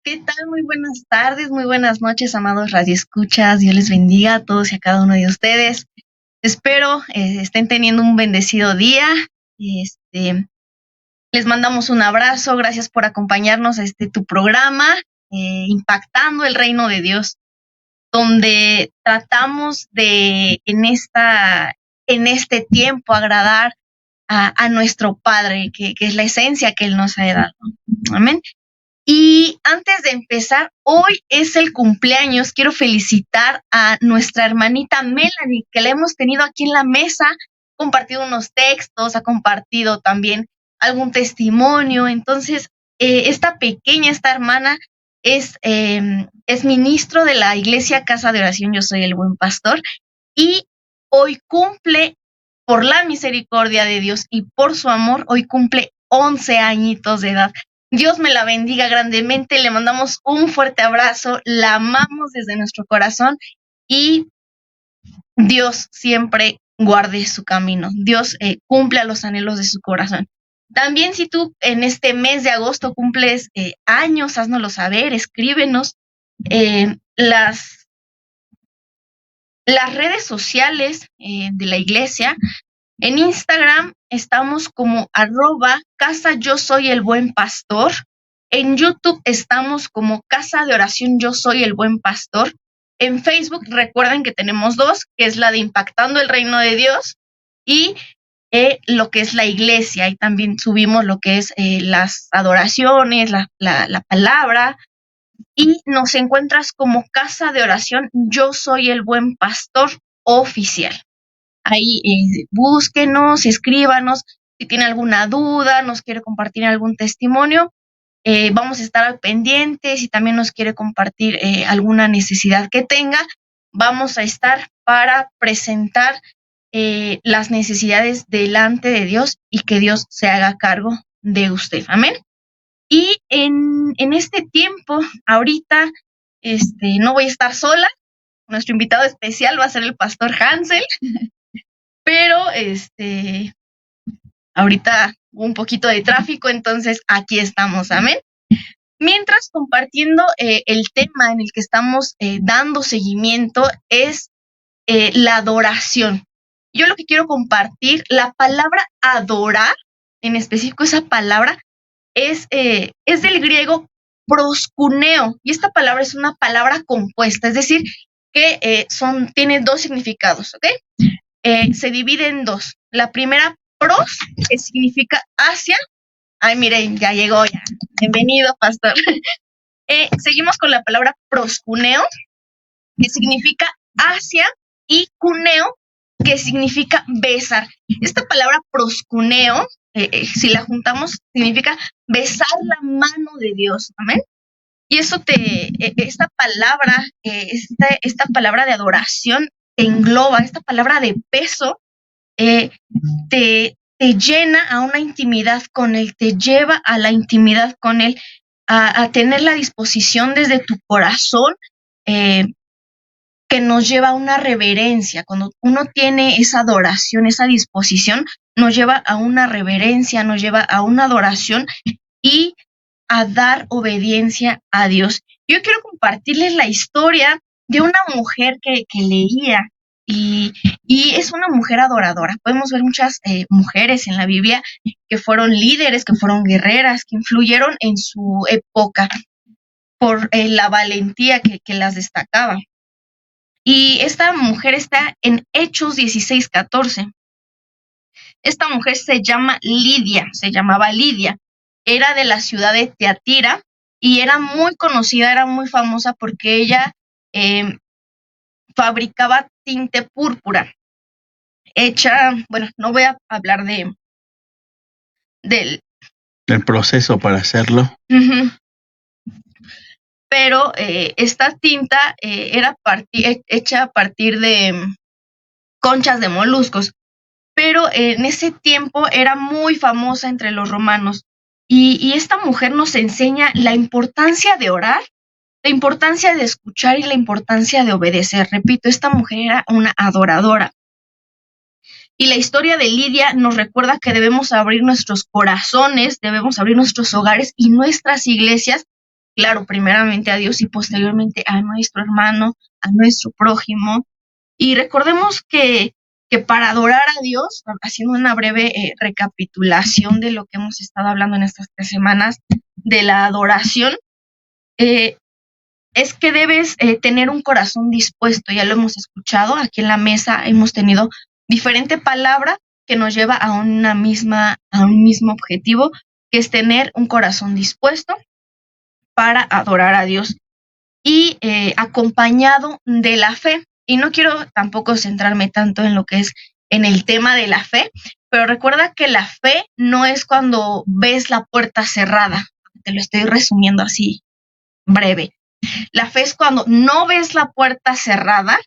¿Qué tal? Muy buenas tardes, muy buenas noches, amados radioescuchas. Dios les bendiga a todos y a cada uno de ustedes. Espero estén teniendo un bendecido día. Este, Les mandamos un abrazo. Gracias por acompañarnos a tu programa, Impactando el Reino de Dios, donde tratamos de en este tiempo agradar a nuestro Padre, que es la esencia que Él nos ha dado. Amén. Y antes de empezar, hoy es el cumpleaños. Quiero felicitar a nuestra hermanita Melanie, que la hemos tenido aquí en la mesa, ha compartido unos textos, ha compartido también algún testimonio. Entonces, esta hermana es ministro de la Iglesia Casa de Oración Yo Soy el Buen Pastor, y hoy cumple, por la misericordia de Dios y por su amor, hoy cumple 11 añitos de edad. Dios me la bendiga grandemente, le mandamos un fuerte abrazo, la amamos desde nuestro corazón y Dios siempre guarde su camino. Dios cumple a los anhelos de su corazón. También si tú en este mes de agosto cumples años, háznoslo saber, escríbenos. Las redes sociales de la iglesia, en Instagram estamos como @casa yo soy el buen pastor. En YouTube estamos como Casa de Oración Yo Soy el Buen Pastor. En Facebook recuerden que tenemos dos, que es la de Impactando el Reino de Dios y lo que es la iglesia. Y también subimos lo que es las adoraciones, la palabra. Y nos encuentras como Casa de Oración Yo Soy el Buen Pastor oficial. Ahí búsquenos, escríbanos, si tiene alguna duda, nos quiere compartir algún testimonio, vamos a estar al pendiente. Si también nos quiere compartir alguna necesidad que tenga, vamos a estar para presentar las necesidades delante de Dios y que Dios se haga cargo de usted. Amén. Y en este tiempo, ahorita, no voy a estar sola. Nuestro invitado especial va a ser el pastor Hansel. Pero ahorita hubo un poquito de tráfico, entonces aquí estamos, amén. Mientras compartiendo el tema en el que estamos dando seguimiento es la adoración. Yo lo que quiero compartir, la palabra adorar, en específico esa palabra, es del griego proskuneo, y esta palabra es una palabra compuesta, es decir, que tiene dos significados, ¿ok? Se divide en dos. La primera, pros, que significa hacia. Ay, miren, ya llegó ya. Bienvenido, pastor. Seguimos con la palabra proscuneo, que significa hacia, y cuneo, que significa besar. Esta palabra proscuneo, si la juntamos, significa besar la mano de Dios. Amén. Y eso esta palabra de adoración te engloba, esta palabra de peso te llena a una intimidad con Él, te lleva a la intimidad con Él, a tener la disposición desde tu corazón, que nos lleva a una reverencia. Cuando uno tiene esa adoración, esa disposición, nos lleva a una reverencia, nos lleva a una adoración y a dar obediencia a Dios. Yo quiero compartirles la historia de una mujer que leía, y es una mujer adoradora. Podemos ver muchas mujeres en la Biblia que fueron líderes, que fueron guerreras, que influyeron en su época por la valentía que las destacaba. Y esta mujer está en Hechos 16:14. Esta mujer se llamaba Lidia. Era de la ciudad de Teatira y era muy conocida, era muy famosa porque ella fabricaba tinte púrpura no voy a hablar del proceso para hacerlo. Pero esta tinta era hecha a partir de conchas de moluscos, pero en ese tiempo era muy famosa entre los romanos. Y esta mujer nos enseña la importancia de orar, la importancia de escuchar y la importancia de obedecer. Repito, esta mujer era una adoradora. Y la historia de Lidia nos recuerda que debemos abrir nuestros corazones, debemos abrir nuestros hogares y nuestras iglesias claro, primeramente a Dios y posteriormente a nuestro hermano, a nuestro prójimo. Y recordemos que para adorar a Dios, haciendo una breve recapitulación de lo que hemos estado hablando en estas 3 semanas, de la adoración, es que debes tener un corazón dispuesto. Ya lo hemos escuchado, aquí en la mesa hemos tenido diferente palabra que nos lleva a un mismo objetivo, que es tener un corazón dispuesto para adorar a Dios y acompañado de la fe. Y no quiero tampoco centrarme tanto en lo que es en el tema de la fe, pero recuerda que la fe no es cuando ves la puerta cerrada. Te lo estoy resumiendo así breve. La fe es cuando no ves la puerta cerrada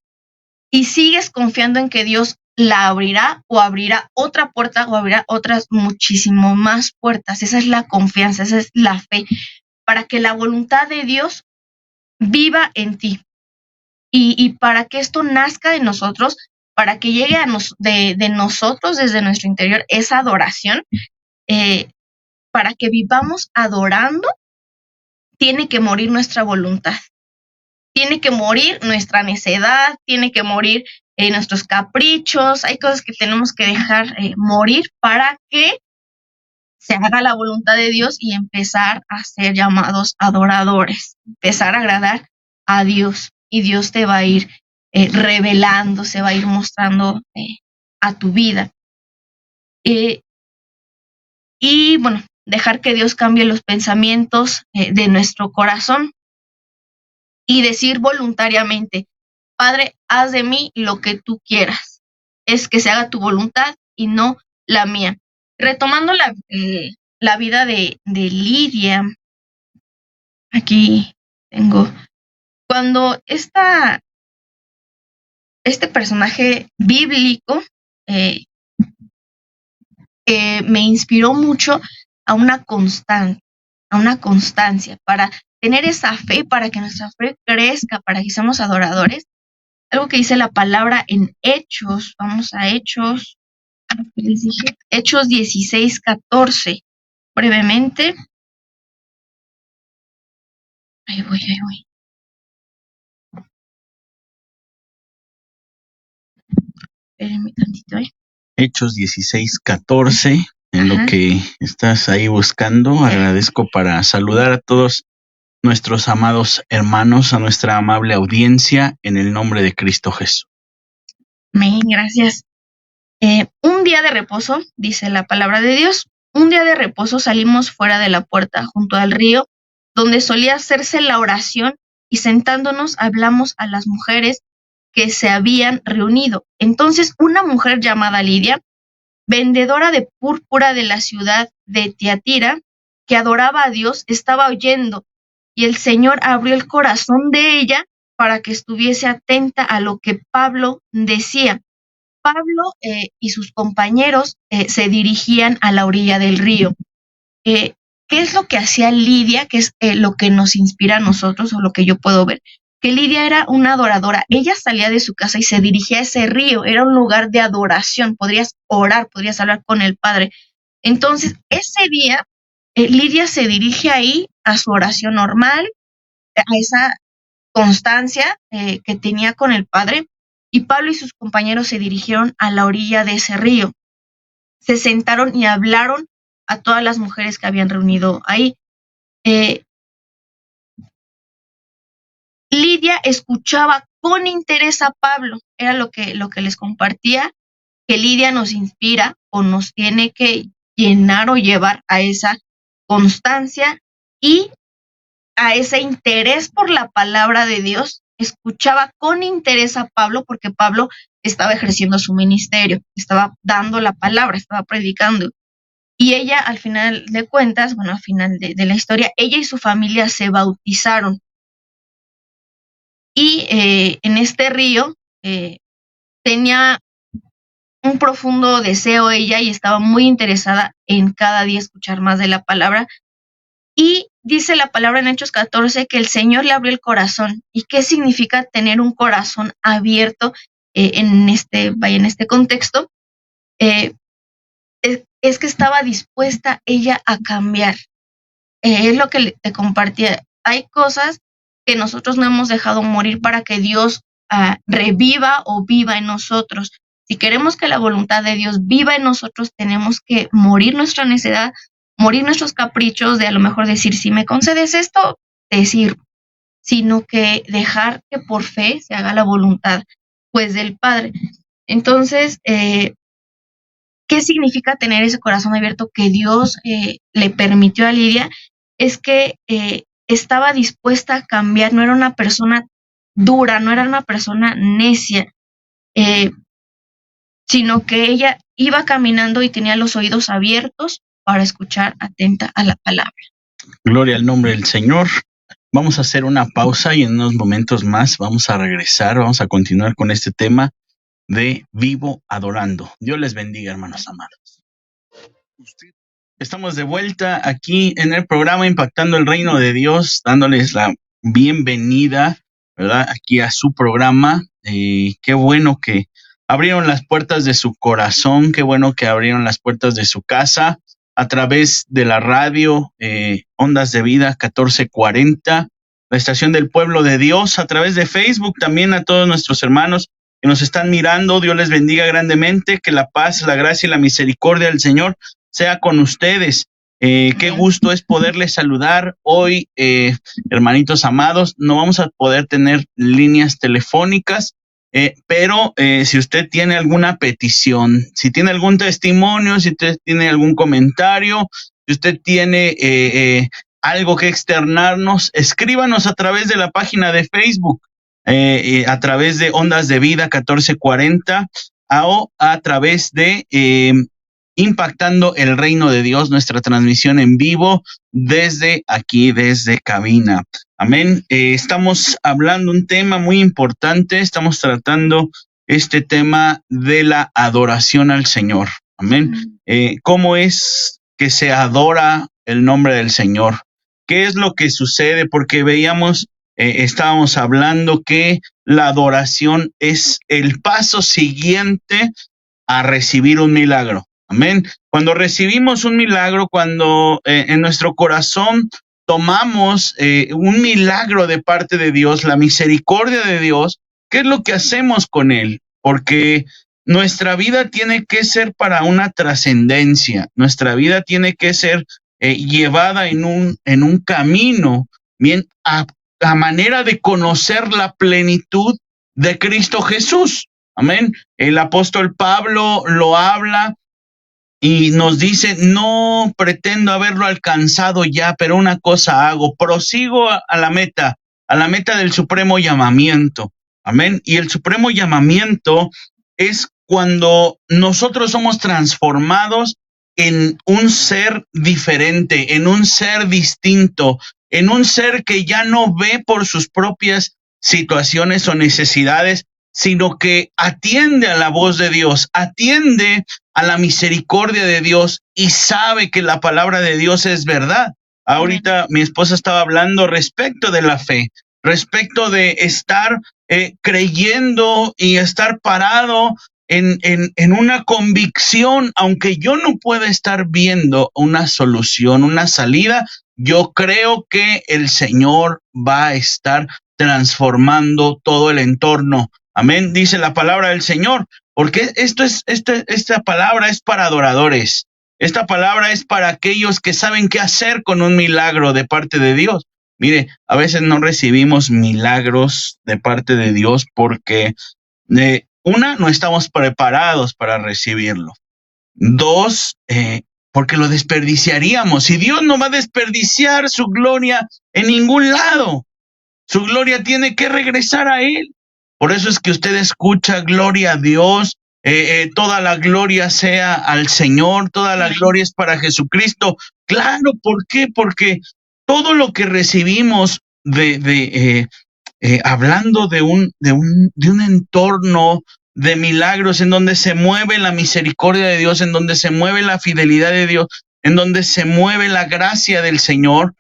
y sigues confiando en que Dios la abrirá o abrirá otra puerta o abrirá otras muchísimo más puertas. Esa es la confianza, esa es la fe, para que la voluntad de Dios viva en ti. Y para que esto nazca de nosotros, para que llegue de nosotros desde nuestro interior esa adoración, para que vivamos adorando, tiene que morir nuestra voluntad. Tiene que morir nuestra necedad, tiene que morir nuestros caprichos. Hay cosas que tenemos que dejar morir para que se haga la voluntad de Dios y empezar a ser llamados adoradores, empezar a agradar a Dios. Y Dios te va a ir revelando, se va a ir mostrando a tu vida. Y bueno, dejar que Dios cambie los pensamientos de nuestro corazón y decir voluntariamente: Padre, haz de mí lo que tú quieras. Es que se haga tu voluntad y no la mía. Retomando la vida de Lidia, aquí tengo, cuando este personaje bíblico me inspiró mucho a una constancia, para tener esa fe, para que nuestra fe crezca, para que seamos adoradores. Algo que dice la palabra en Hechos, vamos a Hechos, les dije, Hechos 16:14, brevemente. Ahí voy. Espérenme tantito, Hechos 16:14, en lo que estás ahí buscando, agradezco para saludar a todos nuestros amados hermanos, a nuestra amable audiencia, en el nombre de Cristo Jesús. Amén, gracias. Un día de reposo, dice la palabra de Dios, un día de reposo salimos fuera de la puerta junto al río, donde solía hacerse la oración, y sentándonos hablamos a las mujeres que se habían reunido. Entonces una mujer llamada Lidia, vendedora de púrpura de la ciudad de Tiatira, que adoraba a Dios, estaba oyendo, y el Señor abrió el corazón de ella para que estuviese atenta a lo que Pablo decía. Pablo y sus compañeros se dirigían a la orilla del río. ¿Qué es lo que hacía Lidia? ¿Qué es lo que nos inspira a nosotros, o lo que yo puedo ver? Que Lidia era una adoradora. Ella salía de su casa y se dirigía a ese río. Era un lugar de adoración. Podrías orar, podrías hablar con el Padre. Entonces, ese día, Lidia se dirige ahí a su oración normal, a esa constancia que tenía con el Padre, y Pablo y sus compañeros se dirigieron a la orilla de ese río. Se sentaron y hablaron a todas las mujeres que habían reunido ahí. Lidia escuchaba con interés a Pablo. Era lo que les compartía, que Lidia nos inspira o nos tiene que llenar o llevar a esa constancia y a ese interés por la palabra de Dios. Escuchaba con interés a Pablo, porque Pablo estaba ejerciendo su ministerio, estaba dando la palabra, estaba predicando. Y ella, al final de cuentas, bueno, al final de la historia, ella y su familia se bautizaron. Y en este río tenía un profundo deseo ella, y estaba muy interesada en cada día escuchar más de la palabra. Y dice la palabra en Hechos 14 que el Señor le abrió el corazón. ¿Y qué significa tener un corazón abierto en este contexto? Es que estaba dispuesta ella a cambiar. Es lo que te compartía. hay cosas que nosotros no hemos dejado morir para que Dios reviva o viva en nosotros. Si queremos que la voluntad de Dios viva en nosotros, tenemos que morir nuestra necedad, morir nuestros caprichos de a lo mejor decir, si me concedes esto, te sirvo, sino que dejar que por fe se haga la voluntad, pues, del Padre. Entonces, ¿qué significa tener ese corazón abierto que Dios le permitió a Lidia? Es que estaba dispuesta a cambiar, no era una persona dura, no era una persona necia, sino que ella iba caminando y tenía los oídos abiertos para escuchar atenta a la palabra. Gloria al nombre del Señor. Vamos a hacer una pausa y en unos momentos más vamos a regresar, vamos a continuar con este tema de Vivo Adorando. Dios les bendiga, hermanos amados. Estamos de vuelta aquí en el programa Impactando el Reino de Dios, dándoles la bienvenida, ¿verdad? Aquí a su programa. Qué bueno que abrieron las puertas de su corazón, qué bueno que abrieron las puertas de su casa a través de la radio Ondas de Vida 1440, la estación del Pueblo de Dios, a través de Facebook también a todos nuestros hermanos que nos están mirando. Dios les bendiga grandemente, que la paz, la gracia y la misericordia del Señor sea con ustedes. Qué gusto es poderles saludar hoy, hermanitos amados. No vamos a poder tener líneas telefónicas, pero si usted tiene alguna petición, si tiene algún testimonio, si usted tiene algún comentario, si usted tiene algo que externarnos, escríbanos a través de la página de Facebook, a través de Ondas de Vida 1440 o a través de Impactando el Reino de Dios, nuestra transmisión en vivo desde aquí, desde cabina. Amén. Estamos hablando un tema muy importante, estamos tratando este tema de la adoración al Señor. Amén. ¿Cómo es que se adora el nombre del Señor? ¿Qué es lo que sucede? Porque veíamos, estábamos hablando que la adoración es el paso siguiente a recibir un milagro. Amén. Cuando recibimos un milagro, cuando en nuestro corazón tomamos un milagro de parte de Dios, la misericordia de Dios, ¿qué es lo que hacemos con él? Porque nuestra vida tiene que ser para una trascendencia, nuestra vida tiene que ser llevada en un camino, bien, a manera de conocer la plenitud de Cristo Jesús. Amén. El apóstol Pablo lo habla y nos dice, no pretendo haberlo alcanzado ya, pero una cosa hago, prosigo a la meta del supremo llamamiento. Amén. Y el supremo llamamiento es cuando nosotros somos transformados en un ser diferente, en un ser distinto, en un ser que ya no ve por sus propias situaciones o necesidades, sino que atiende a la voz de Dios, atiende a la misericordia de Dios y sabe que la palabra de Dios es verdad. Ahorita mi esposa estaba hablando respecto de la fe, respecto de estar creyendo y estar parado en una convicción, aunque yo no pueda estar viendo una solución, una salida, yo creo que el Señor va a estar transformando todo el entorno. Amén, dice la palabra del Señor, porque esta palabra es para adoradores. Esta palabra es para aquellos que saben qué hacer con un milagro de parte de Dios. Mire, a veces no recibimos milagros de parte de Dios porque, no estamos preparados para recibirlo. Dos, porque lo desperdiciaríamos. Y Dios no va a desperdiciar su gloria en ningún lado. Su gloria tiene que regresar a Él. Por eso es que usted escucha gloria a Dios, toda la gloria sea al Señor, toda la gloria es para Jesucristo. Claro, ¿por qué? Porque todo lo que recibimos hablando de un entorno de milagros en donde se mueve la misericordia de Dios, en donde se mueve la fidelidad de Dios, en donde se mueve la gracia del Señor,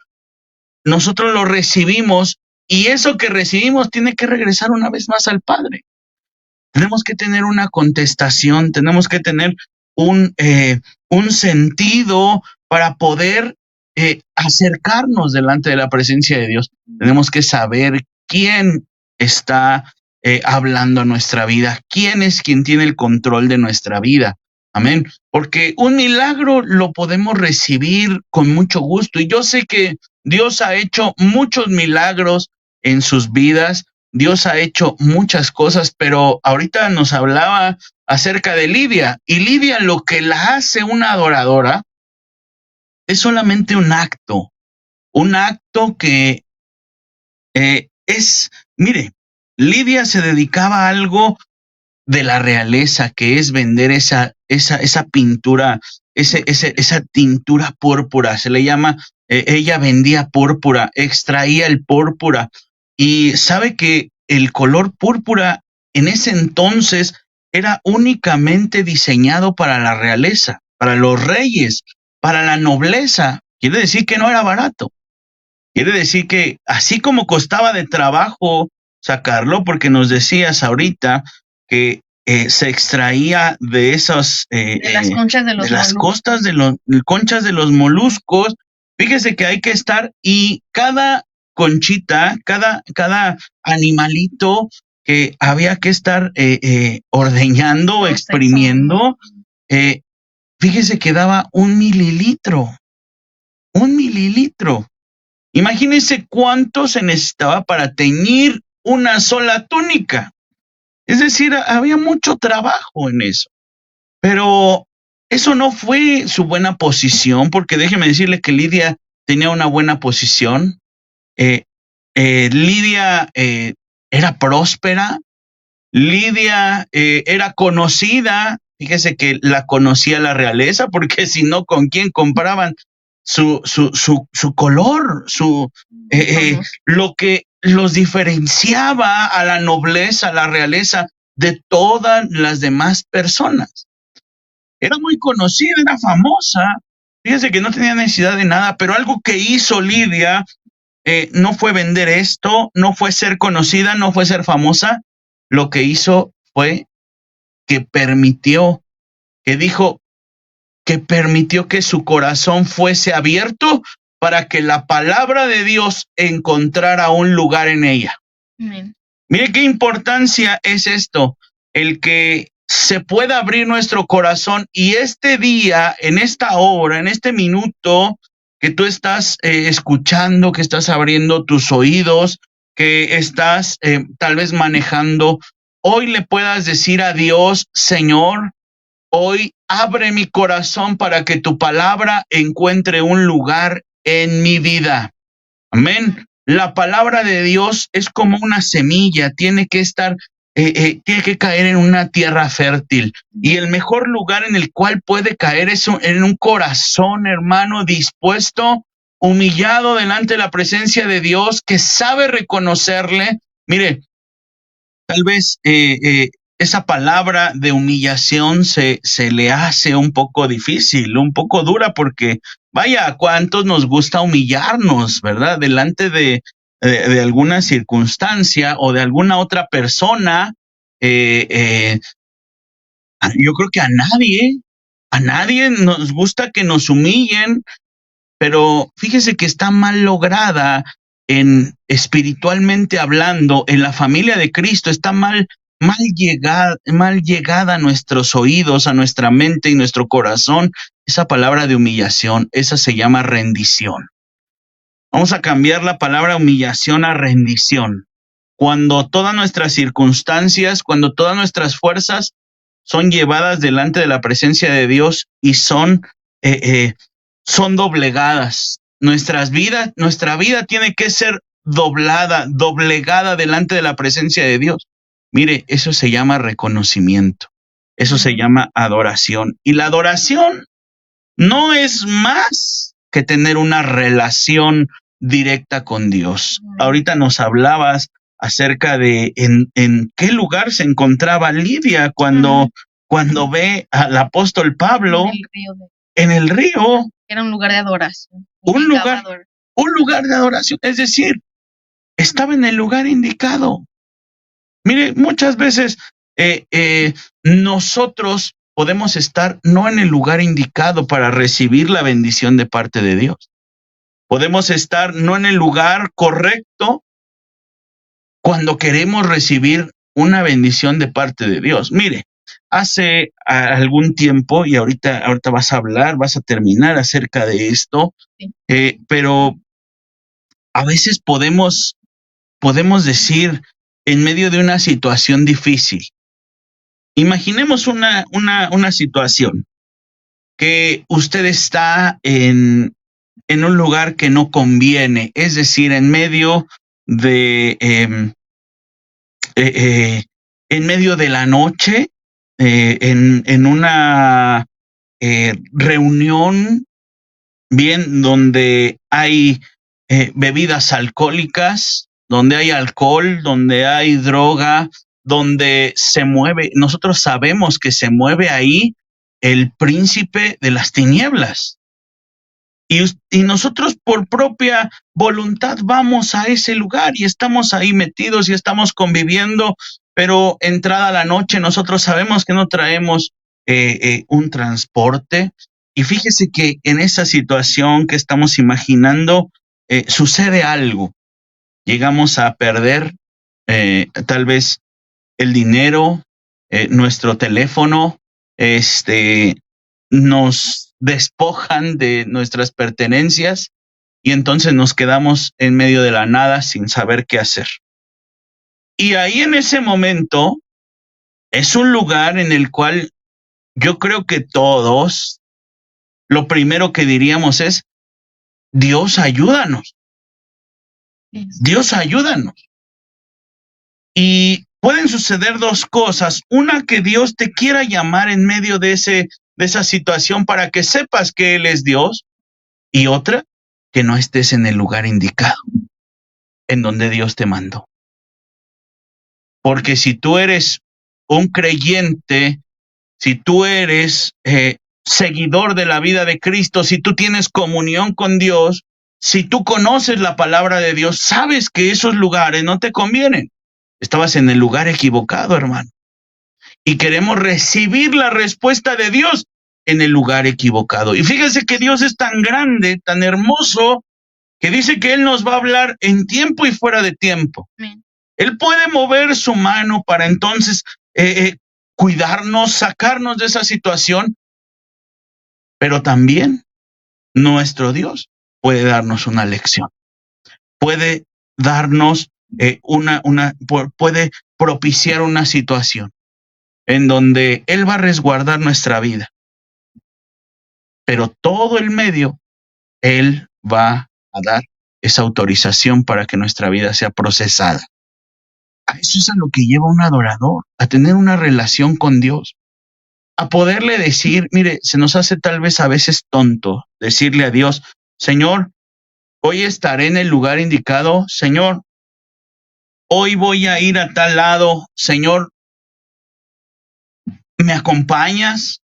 nosotros lo recibimos. Y eso que recibimos tiene que regresar una vez más al Padre. Tenemos que tener una contestación, tenemos que tener un sentido para poder acercarnos delante de la presencia de Dios, tenemos que saber quién está hablando a nuestra vida, quién es quien tiene el control de nuestra vida. Amén. Porque un milagro lo podemos recibir con mucho gusto. Y yo sé que Dios ha hecho muchos milagros en sus vidas. Dios ha hecho muchas cosas, pero ahorita nos hablaba acerca de Lidia. Y Lidia, lo que la hace una adoradora es solamente un acto que mire, Lidia se dedicaba a algo de la realeza, que es vender esa pintura, esa tintura púrpura, se le llama, ella vendía púrpura, extraía el púrpura, y sabe que el color púrpura en ese entonces era únicamente diseñado para la realeza, para los reyes, para la nobleza. Quiere decir que no era barato. Quiere decir que así como costaba de trabajo sacarlo, porque nos decías ahorita que se extraía de esas de las conchas de los conchas de los moluscos. Fíjese que hay que estar, y cada conchita, cada animalito que había que estar ordeñando o exprimiendo, fíjese que daba 1 mililitro. 1 mililitro. Imagínense cuánto se necesitaba para teñir una sola túnica. Es decir, había mucho trabajo en eso. Pero eso no fue su buena posición, porque déjeme decirle que Lidia tenía una buena posición. Lidia era próspera. Lidia era conocida. Fíjese que la conocía la realeza, porque si no, ¿con quién compraban su color, lo que los diferenciaba a la nobleza, a la realeza de todas las demás personas? Era muy conocida, era famosa. Fíjese que no tenía necesidad de nada, pero algo que hizo Lidia no fue vender esto, no fue ser conocida, no fue ser famosa. Lo que hizo fue que permitió que su corazón fuese abierto para que la palabra de Dios encontrara un lugar en ella. Amén. Mire qué importancia es esto, el que se pueda abrir nuestro corazón, y este día, en esta hora, en este minuto que tú estás escuchando, que estás abriendo tus oídos, que estás tal vez manejando, hoy le puedas decir a Dios: Señor, hoy abre mi corazón para que tu palabra encuentre un lugar en mi vida. Amén. La palabra de Dios es como una semilla, tiene que estar, tiene que caer en una tierra fértil. Y el mejor lugar en el cual puede caer es en un corazón, hermano, dispuesto, humillado delante de la presencia de Dios, que sabe reconocerle. Mire, tal vez esa palabra de humillación se le hace un poco difícil, un poco dura, porque vaya, ¿a cuántos nos gusta humillarnos, verdad? Delante de alguna circunstancia o de alguna otra persona. Yo creo que a nadie nos gusta que nos humillen, pero fíjese que está mal lograda espiritualmente hablando, en la familia de Cristo, está mal llegada a nuestros oídos, a nuestra mente y nuestro corazón, esa palabra de humillación. Esa se llama rendición. Vamos a cambiar la palabra humillación a rendición. Cuando todas nuestras circunstancias, cuando todas nuestras fuerzas son llevadas delante de la presencia de Dios y son doblegadas. Nuestra vida tiene que ser doblegada delante de la presencia de Dios. Mire, eso se llama reconocimiento. Eso se llama adoración. Y la adoración no es más que tener una relación directa con Dios. Ahorita nos hablabas acerca de en qué lugar se encontraba Lidia cuando ve al apóstol Pablo en el río. Era un lugar de adoración. Un lugar de adoración. Es decir, estaba en el lugar indicado. Mire, muchas veces nosotros podemos estar no en el lugar indicado para recibir la bendición de parte de Dios. Podemos estar no en el lugar correcto cuando queremos recibir una bendición de parte de Dios. Mire, hace algún tiempo, y ahorita vas a terminar acerca de esto, Sí. pero a veces podemos decir, en medio de una situación difícil, imaginemos una situación que usted está en un lugar que no conviene, es decir, en medio de en medio de la noche, en una reunión, bien, donde hay bebidas alcohólicas, donde hay alcohol, donde hay droga, donde se mueve, nosotros sabemos que se mueve ahí el príncipe de las tinieblas. Y nosotros por propia voluntad vamos a ese lugar y estamos ahí metidos y estamos conviviendo, pero entrada la noche nosotros sabemos que no traemos un transporte. Y fíjese que en esa situación que estamos imaginando sucede algo. Llegamos a perder tal vez el dinero, nuestro teléfono, nos despojan de nuestras pertenencias y entonces nos quedamos en medio de la nada sin saber qué hacer. Y ahí en ese momento es un lugar en el cual yo creo que todos lo primero que diríamos es: Dios, ayúdanos. Dios, ayúdanos. Y pueden suceder dos cosas. Una, que Dios te quiera llamar en medio de esa situación para que sepas que Él es Dios. Y otra, que no estés en el lugar indicado, en donde Dios te mandó. Porque si tú eres un creyente, si tú eres seguidor de la vida de Cristo, si tú tienes comunión con Dios, si tú conoces la palabra de Dios, sabes que esos lugares no te convienen. Estabas en el lugar equivocado, hermano. Y queremos recibir la respuesta de Dios en el lugar equivocado. Y fíjese que Dios es tan grande, tan hermoso, que dice que Él nos va a hablar en tiempo y fuera de tiempo. Amén. Él puede mover su mano para entonces cuidarnos, sacarnos de esa situación, pero también nuestro Dios puede darnos una lección, puede darnos puede propiciar una situación en donde Él va a resguardar nuestra vida, pero todo el medio Él va a dar esa autorización para que nuestra vida sea procesada. A eso es a lo que lleva un adorador, a tener una relación con Dios, a poderle decir, mire, se nos hace tal vez a veces tonto decirle a Dios: Señor, hoy estaré en el lugar indicado, Señor, hoy voy a ir a tal lado, Señor, ¿me acompañas?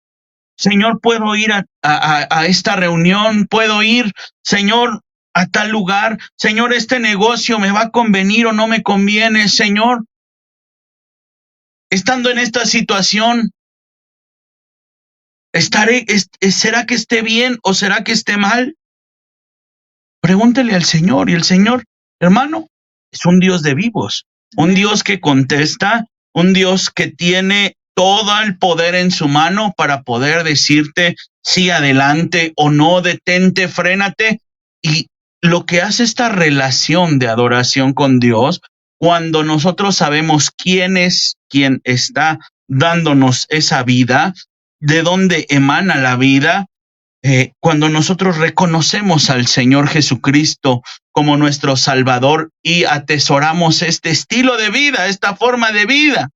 Señor, puedo ir a esta reunión, puedo ir, Señor, a tal lugar, Señor, este negocio me va a convenir o no me conviene, Señor. Estando en esta situación, ¿será que esté bien o será que esté mal? Pregúntele al Señor, y el Señor, hermano, es un Dios de vivos, un Dios que contesta, un Dios que tiene todo el poder en su mano para poder decirte sí, adelante, o no, detente, frénate. Y lo que hace esta relación de adoración con Dios, cuando nosotros sabemos quién es quien está dándonos esa vida, de dónde emana la vida, cuando nosotros reconocemos al Señor Jesucristo como nuestro Salvador y atesoramos este estilo de vida, esta forma de vida,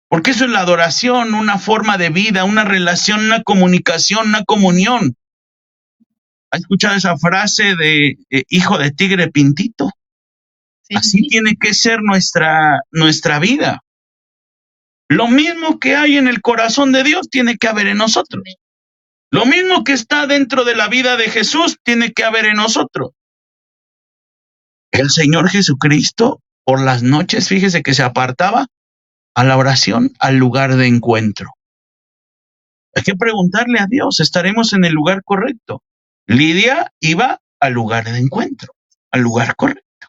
porque eso es la adoración, una forma de vida, una relación, una comunicación, una comunión. ¿Has escuchado esa frase de hijo de tigre pintito? Sí. Así tiene que ser nuestra vida. Lo mismo que hay en el corazón de Dios tiene que haber en nosotros. Lo mismo que está dentro de la vida de Jesús tiene que haber en nosotros. El Señor Jesucristo, por las noches, fíjese que se apartaba a la oración, al lugar de encuentro. Hay que preguntarle a Dios, ¿estaremos en el lugar correcto? Lidia iba al lugar de encuentro, al lugar correcto.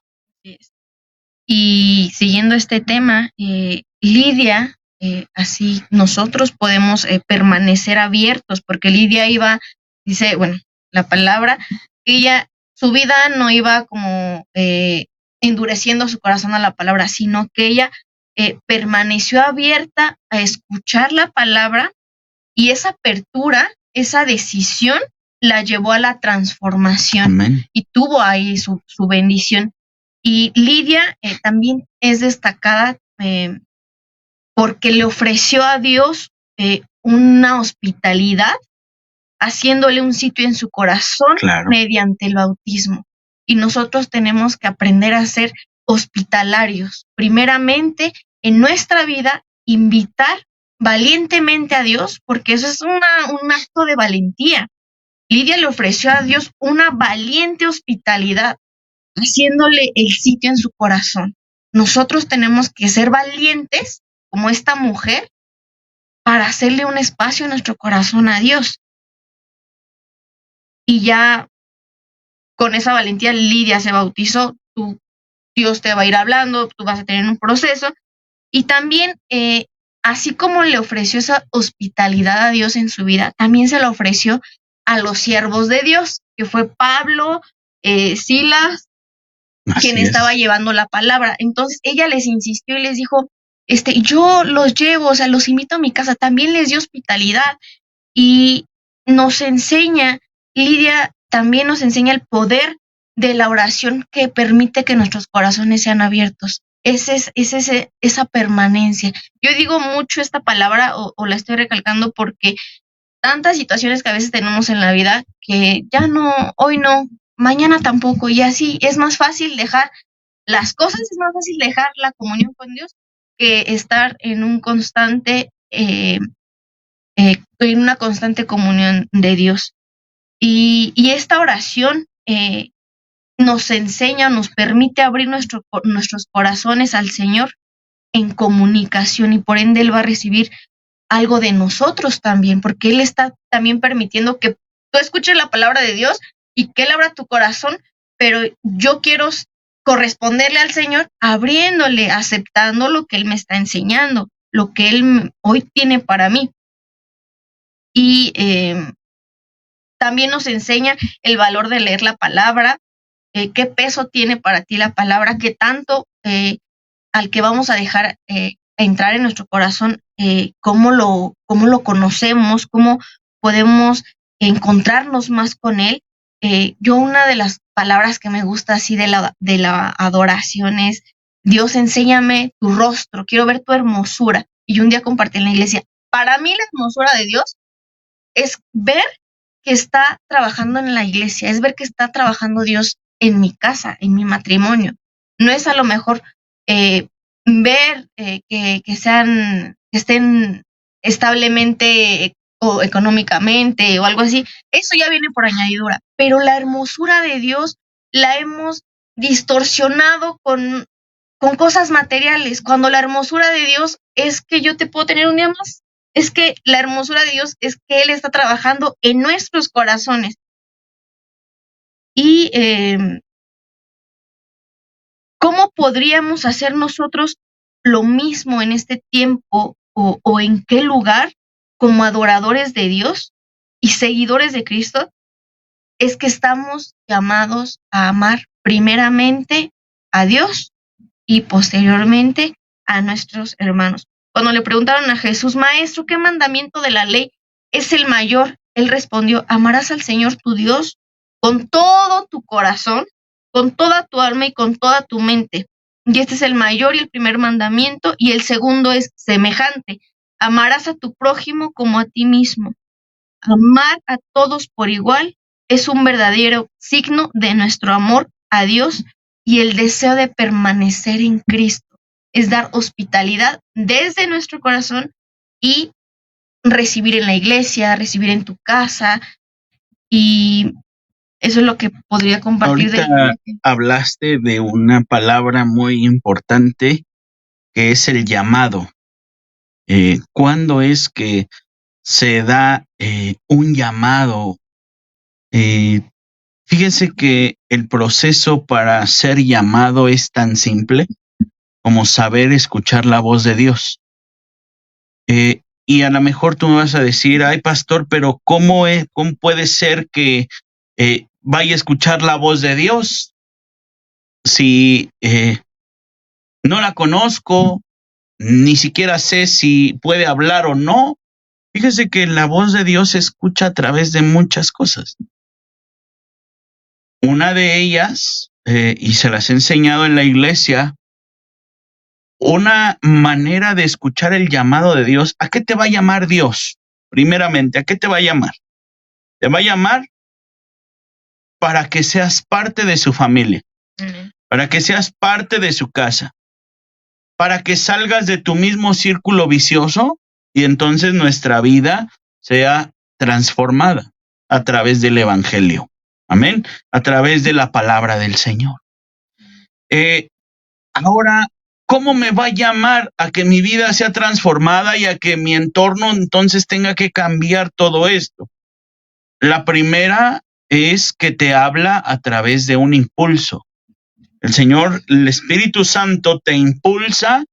Y siguiendo este tema, Lidia, así nosotros podemos permanecer abiertos, porque Lidia dice, bueno, la palabra, ella, su vida no iba como endureciendo su corazón a la palabra, sino que ella permaneció abierta a escuchar la palabra, y esa apertura, esa decisión, la llevó a la transformación. Amén. Y tuvo ahí su bendición. Y Lidia también es destacada porque le ofreció a Dios una hospitalidad, haciéndole un sitio en su corazón, claro, mediante el bautismo. Y nosotros tenemos que aprender a ser hospitalarios. Primeramente, en nuestra vida, invitar valientemente a Dios, porque eso es un acto de valentía. Lidia le ofreció a Dios una valiente hospitalidad, haciéndole el sitio en su corazón. Nosotros tenemos que ser valientes, como esta mujer, para hacerle un espacio en nuestro corazón a Dios. Y ya con esa valentía Lidia se bautizó, Dios te va a ir hablando, tú vas a tener un proceso. Y también, así como le ofreció esa hospitalidad a Dios en su vida, también se la ofreció a los siervos de Dios, que fue Pablo, Silas, quien estaba llevando la palabra. Entonces ella les insistió y les dijo, yo los llevo, o sea, los invito a mi casa. También les dio hospitalidad y nos enseña, Lidia también nos enseña el poder de la oración, que permite que nuestros corazones sean abiertos. Esa permanencia. Yo digo mucho esta palabra o la estoy recalcando porque tantas situaciones que a veces tenemos en la vida que ya no, hoy no, mañana tampoco, y así es más fácil dejar las cosas, es más fácil dejar la comunión con Dios que estar en un constante, en una constante comunión de Dios. Y esta oración nos enseña, nos permite abrir nuestros corazones al Señor en comunicación, y por ende Él va a recibir algo de nosotros también, porque Él está también permitiendo que tú escuches la palabra de Dios y que Él abra tu corazón, pero yo quiero corresponderle al Señor abriéndole, aceptando lo que Él me está enseñando, lo que Él hoy tiene para mí. Y también nos enseña el valor de leer la palabra, qué peso tiene para ti la palabra, qué tanto al que vamos a dejar entrar en nuestro corazón, cómo lo conocemos, cómo podemos encontrarnos más con Él. Yo, una de las palabras que me gusta así de la adoración es: Dios, enséñame tu rostro, quiero ver tu hermosura. Y yo un día compartí en la iglesia, para mí la hermosura de Dios es ver que está trabajando en la iglesia, es ver que está trabajando Dios en mi casa, en mi matrimonio. No es a lo mejor ver que estén establemente o económicamente o algo así. Eso ya viene por añadidura, pero la hermosura de Dios la hemos distorsionado con cosas materiales, cuando la hermosura de Dios es que yo te puedo tener un día más. Es que la hermosura de Dios es que Él está trabajando en nuestros corazones. Y ¿cómo podríamos hacer nosotros lo mismo en este tiempo, o en qué lugar, como adoradores de Dios y seguidores de Cristo? Es que estamos llamados a amar primeramente a Dios y posteriormente a nuestros hermanos. Cuando le preguntaron a Jesús, Maestro, ¿qué mandamiento de la ley es el mayor? Él respondió, amarás al Señor tu Dios con todo tu corazón, con toda tu alma y con toda tu mente. Y este es el mayor y el primer mandamiento, y el segundo es semejante: amarás a tu prójimo como a ti mismo. Amar a todos por igual es un verdadero signo de nuestro amor a Dios y el deseo de permanecer en Cristo. Es dar hospitalidad desde nuestro corazón y recibir en la iglesia, recibir en tu casa, y eso es lo que podría compartir. Ahorita hablaste de una palabra muy importante, que es el llamado. ¿Cuándo es que se da un llamado Fíjense que el proceso para ser llamado es tan simple como saber escuchar la voz de Dios. Y a lo mejor tú me vas a decir, ay pastor, pero ¿cómo puede ser que vaya a escuchar la voz de Dios si no la conozco, ni siquiera sé si puede hablar o no? Fíjese que la voz de Dios se escucha a través de muchas cosas. Una de ellas, y se las he enseñado en la iglesia, una manera de escuchar el llamado de Dios. ¿A qué te va a llamar Dios? Primeramente, ¿a qué te va a llamar? Te va a llamar para que seas parte de su familia, para que seas parte de su casa, para que salgas de tu mismo círculo vicioso y entonces nuestra vida sea transformada a través del evangelio. Amén. A través de la palabra del Señor. Ahora, ¿cómo me va a llamar a que mi vida sea transformada y a que mi entorno entonces tenga que cambiar todo esto? La primera es que te habla a través de un impulso. El Señor, el Espíritu Santo te impulsa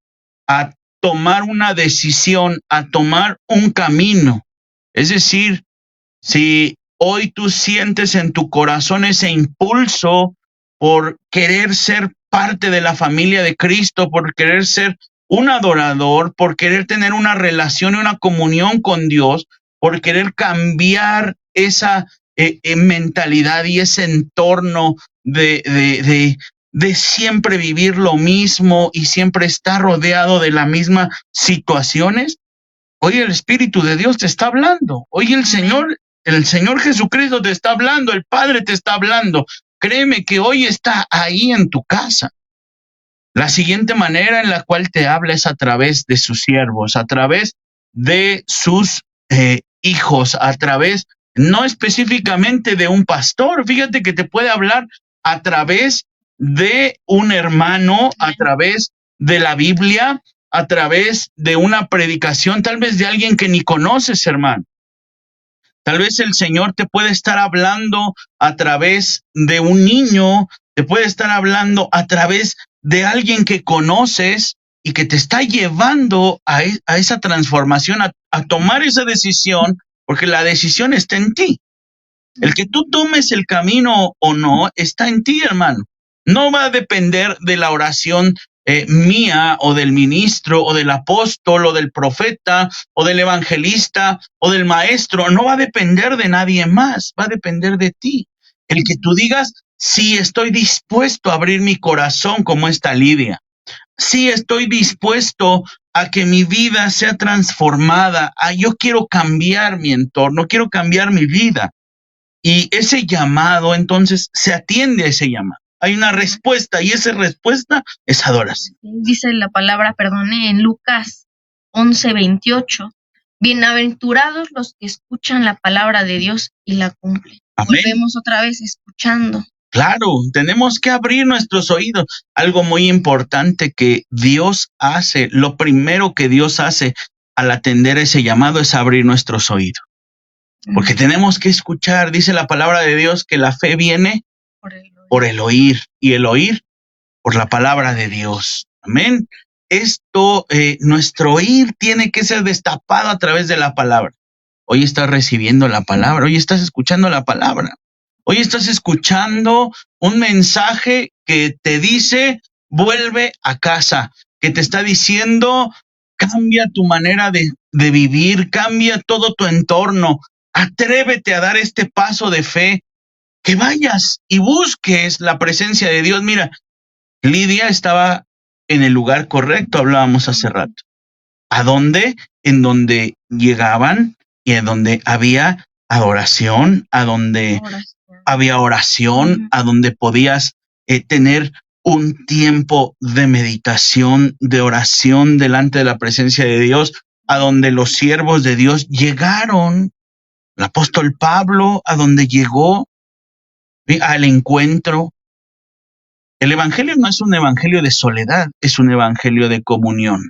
a tomar una decisión, a tomar un camino. Es decir, si hoy tú sientes en tu corazón ese impulso por querer ser parte de la familia de Cristo, por querer ser un adorador, por querer tener una relación y una comunión con Dios, por querer cambiar esa mentalidad y ese entorno de siempre vivir lo mismo y siempre estar rodeado de las mismas situaciones, hoy el Espíritu de Dios te está hablando. Hoy el Señor Jesucristo te está hablando, el Padre te está hablando. Créeme que hoy está ahí en tu casa. La siguiente manera en la cual te habla es a través de sus siervos, a través de sus hijos, a través, no específicamente de un pastor. Fíjate que te puede hablar a través de un hermano, a través de la Biblia, a través de una predicación, tal vez de alguien que ni conoces, hermano. Tal vez el Señor te puede estar hablando a través de un niño, te puede estar hablando a través de alguien que conoces y que te está llevando a esa transformación, a tomar esa decisión, porque la decisión está en ti. El que tú tomes el camino o no está en ti, hermano. No va a depender de la oración mía o del ministro o del apóstol o del profeta o del evangelista o del maestro. No va a depender de nadie más, va a depender de ti. El que tú digas, sí, estoy dispuesto a abrir mi corazón como esta Lidia. Sí, estoy dispuesto a que mi vida sea transformada. Yo quiero cambiar mi entorno, quiero cambiar mi vida. Y ese llamado, entonces, se atiende a ese llamado. Hay una respuesta y esa respuesta es adoración. Dice la palabra, en Lucas 11:28. Bienaventurados los que escuchan la palabra de Dios y la cumplen. Amén. Volvemos otra vez escuchando. Claro, tenemos que abrir nuestros oídos. Algo muy importante que Dios hace, lo primero que Dios hace al atender a ese llamado es abrir nuestros oídos. Porque tenemos que escuchar, dice la palabra de Dios, que la fe viene por el oír y el oír por la palabra de Dios. Amén. Esto, nuestro oír tiene que ser destapado a través de la palabra. Hoy estás recibiendo la palabra, hoy estás escuchando la palabra. Hoy estás escuchando un mensaje que te dice, vuelve a casa, que te está diciendo, cambia tu manera de vivir, cambia todo tu entorno. Atrévete a dar este paso de fe, que vayas y busques la presencia de Dios. Mira, Lidia estaba en el lugar correcto, hablábamos hace rato. ¿A dónde? En donde llegaban y en donde había adoración, a donde había oración, a donde podías tener un tiempo de meditación, de oración delante de la presencia de Dios, a donde los siervos de Dios llegaron. El apóstol Pablo, a donde llegó al encuentro. El evangelio no es un evangelio de soledad, es un evangelio de comunión.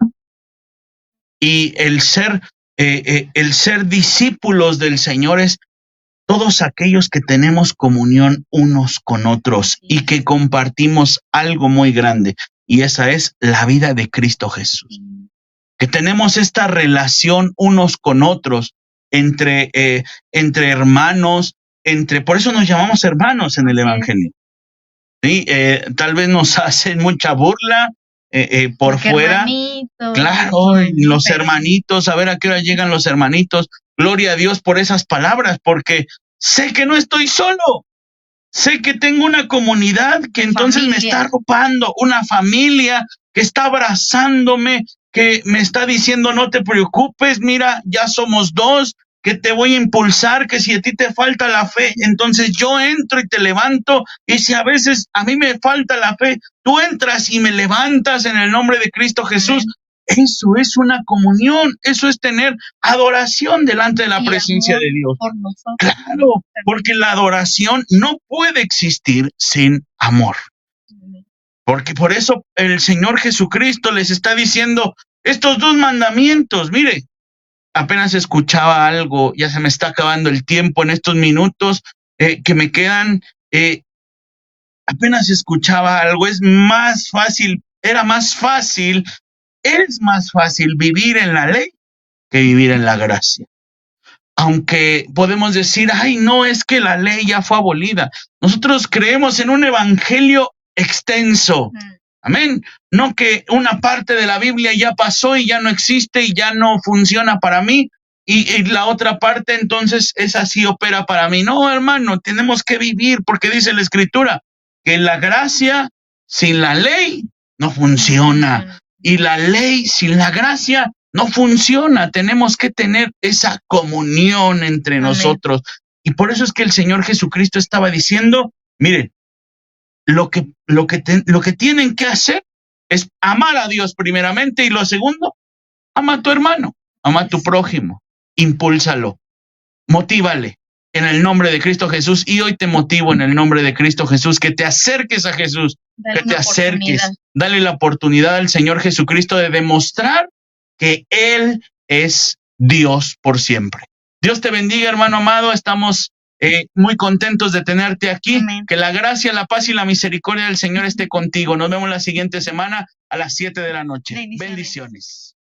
Y el ser discípulos del Señor es todos aquellos que tenemos comunión unos con otros y que compartimos algo muy grande, y esa es la vida de Cristo Jesús. Que tenemos esta relación unos con otros, entre hermanos, por eso nos llamamos hermanos en el Evangelio. ¿Sí? Tal vez nos hacen mucha burla por fuera. Claro, los hermanitos, a ver a qué hora llegan los hermanitos. Gloria a Dios por esas palabras, porque sé que no estoy solo. Sé que tengo una comunidad que entonces me está arropando, una familia que está abrazándome, que me está diciendo no te preocupes, mira, ya somos dos, que te voy a impulsar, que si a ti te falta la fe, entonces yo entro y te levanto, y si a veces a mí me falta la fe, tú entras y me levantas en el nombre de Cristo Jesús. Eso es una comunión, eso es tener adoración delante de la presencia de Dios. Claro, porque la adoración no puede existir sin amor. Porque por eso el Señor Jesucristo les está diciendo estos 2 mandamientos. Mire, apenas escuchaba algo, ya se me está acabando el tiempo en estos minutos que me quedan. Apenas escuchaba algo, es más fácil vivir en la ley que vivir en la gracia. Aunque podemos decir, ay, no, es que la ley ya fue abolida. Nosotros creemos en un evangelio extenso. Amén. No que una parte de la Biblia ya pasó y ya no existe y ya no funciona para mí, y la otra parte entonces esa sí opera para mí. No, hermano, tenemos que vivir, porque dice la Escritura que la gracia sin la ley no funciona, y la ley sin la gracia no funciona. Tenemos que tener esa comunión entre nosotros. Y por eso es que el Señor Jesucristo estaba diciendo, miren, lo que tienen que hacer es amar a Dios primeramente, y lo segundo, ama a tu hermano, ama a tu prójimo, impúlsalo, motívale en el nombre de Cristo Jesús. Y hoy te motivo en el nombre de Cristo Jesús, que te acerques a Jesús, que te acerques, dale la oportunidad al Señor Jesucristo de demostrar que Él es Dios por siempre. Dios te bendiga, hermano amado. Estamos muy contentos de tenerte aquí. Amén. Que la gracia, la paz y la misericordia del Señor esté contigo. Nos vemos la siguiente semana a las 7 de la noche. Bendiciones.